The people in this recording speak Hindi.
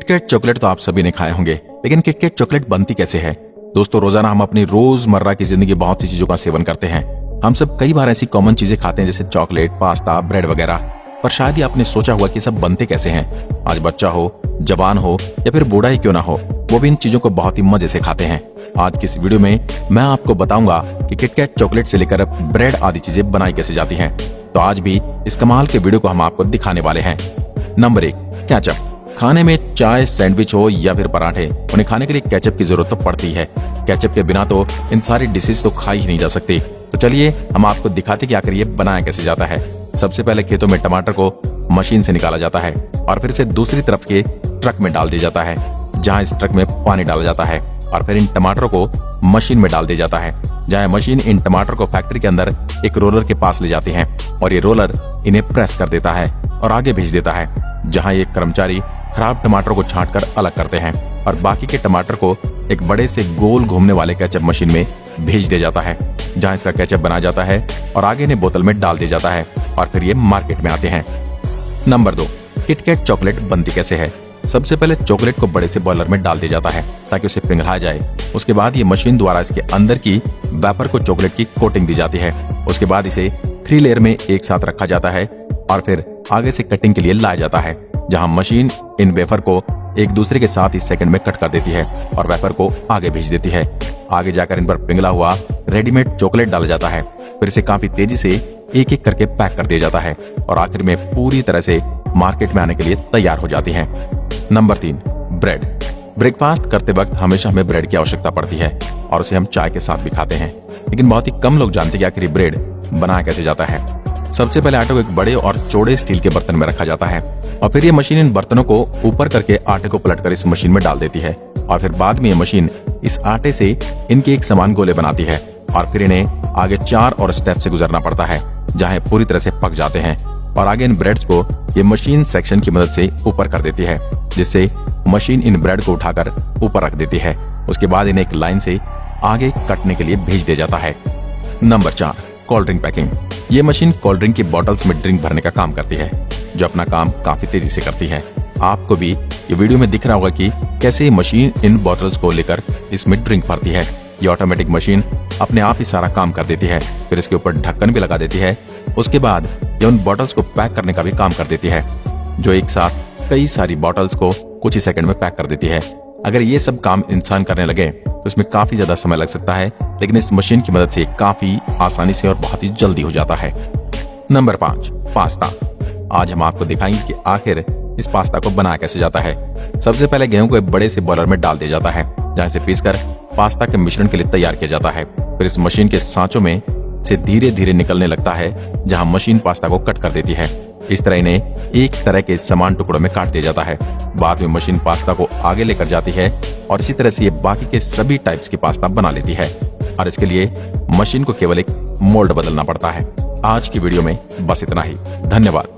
किटकैट चॉकलेट तो आप सभी ने खाए होंगे, लेकिन किटकैट चॉकलेट बनती कैसे है? दोस्तों, रोजाना हम अपनी रोजमर्रा की जिंदगी बहुत सी चीजों का सेवन करते हैं। हम सब कई बार ऐसी कॉमन चीजें खाते हैं जैसे चॉकलेट, पास्ता, ब्रेड वगैरह, पर शायद ही आपने सोचा हुआ कि सब बनते कैसे हैं। आज बच्चा हो, जवान हो या फिर बूढ़ा ही क्यों ना हो, वो भी इन चीजों को बहुत ही मजे से खाते हैं। आज की इस वीडियो में मैं आपको बताऊंगा कि किटकैट चॉकलेट से लेकर ब्रेड आदि चीजें बनाई कैसे जाती हैं। तो आज भी इस कमाल के वीडियो को हम आपको दिखाने वाले हैं। Number 1, ketchup. खाने में चाय, सैंडविच हो या फिर पराठे, उन्हें खाने के लिए केचप की जरूरत तो पड़ती है। केचप के बिना तो इन सारी डिशेस तो खाई ही नहीं जा सकती। तो चलिए हम आपको दिखाते कि आखिर ये बनाया कैसे जाता है। सबसे पहले खेतों में टमाटर को मशीन से निकाला जाता है और फिर इसे दूसरी तरफ के ट्रक में डाल दिया जाता है, जहाँ इस ट्रक में पानी डाला जाता है और फिर इन टमाटरों को मशीन में डाल दिया जाता है, जहाँ मशीन इन टमाटर को फैक्ट्री के अंदर एक रोलर के पास ले जाती है और ये रोलर इन्हें प्रेस कर देता है और आगे भेज देता है, जहाँ ये कर्मचारी खराब टमाटर को छांट कर अलग करते हैं और बाकी के टमाटर को एक बड़े से गोल घूमने वाले केचप मशीन में भेज दिया जाता है, जहां इसका केचप बनाया जाता है और आगे इन्हें बोतल में डाल दिया जाता है और फिर ये मार्केट में आते हैं। नंबर 2, किटकैट चॉकलेट बनती कैसे है? सबसे पहले चॉकलेट को बड़े से बॉयलर में डाल दिया जाता है ताकि उसे पिघलाया जाए। उसके बाद ये मशीन द्वारा इसके अंदर की वेपर को चॉकलेट की कोटिंग दी जाती है। उसके बाद इसे 3 लेयर में एक साथ रखा जाता है और फिर आगे से कटिंग के लिए लाया जाता है, जहां मशीन इन वेफर को एक दूसरे के साथ ही सेकंड में कट कर देती है और वेफर को आगे भेज देती है। आगे जाकर इन पर पिघला हुआ रेडीमेड चॉकलेट डाला जाता है, फिर इसे काफी तेजी से एक एक करके पैक कर दिया जाता है और आखिर में पूरी तरह से मार्केट में आने के लिए तैयार हो जाती है। Number 3, bread. ब्रेकफास्ट करते वक्त हमेशा हमें ब्रेड की आवश्यकता पड़ती है और उसे हम चाय के साथ भी खाते हैं, लेकिन बहुत ही कम लोग जानते हैं कि आखिर ब्रेड बनाया कैसे जाता है। सबसे पहले आटे को एक बड़े और चौड़े स्टील के बर्तन में रखा जाता है और फिर ये मशीन इन बर्तनों को ऊपर करके आटे को पलटकर इस मशीन में डाल देती है और फिर बाद में ये मशीन इस आटे से इनके एक समान गोले बनाती है और फिर इन्हें आगे 4 और स्टेप से गुजरना पड़ता है, जहां पूरी तरह से पक जाते हैं और आगे इन ब्रेड्स को ये मशीन सेक्शन की मदद से ऊपर कर देती है, जिससे मशीन इन ब्रेड को उठाकर ऊपर रख देती है। उसके बाद इन्हें एक लाइन से आगे कटने के लिए भेज दिया जाता है। Number 4, cold drink packing. ये मशीन कोल्ड ड्रिंक की बॉटल्स में ड्रिंक भरने का काम करती है, जो अपना काम काफी तेजी से करती है। आपको भी ये वीडियो में दिख रहा होगा कि कैसे ये मशीन इन बॉटल्स को लेकर इसमें ड्रिंक भरती है। ये ऑटोमेटिक मशीन अपने आप ही सारा काम कर देती है, फिर इसके ऊपर ढक्कन भी लगा देती है। उसके बाद ये उन बॉटल्स को पैक करने का भी काम कर देती है, जो एक साथ कई सारी बॉटल्स को कुछ ही सेकंड में पैक कर देती है। अगर ये सब काम इंसान करने लगे तो इसमें काफी ज्यादा समय लग सकता है, लेकिन इस मशीन की मदद से काफी आसानी से और बहुत ही जल्दी हो जाता है। Number 5, pasta. आज हम आपको दिखाएंगे कि आखिर इस पास्ता को बनाया कैसे जाता है। सबसे पहले गेहूं को एक बड़े से बॉयलर में डाल दिया जाता है, जहां से पीसकर पास्ता के मिश्रण के लिए तैयार किया जाता है। फिर इस मशीन के सांचों में से धीरे धीरे निकलने लगता है, जहां मशीन पास्ता को कट कर देती है। इस तरह इन्हें एक तरह के समान टुकड़ों में काट दिया जाता है। बाद में मशीन पास्ता को आगे लेकर जाती है और इसी तरह से ये बाकी के सभी टाइप्स की पास्ता बना लेती है और इसके लिए मशीन को केवल एक मोल्ड बदलना पड़ता है। आज की वीडियो में बस इतना ही। धन्यवाद।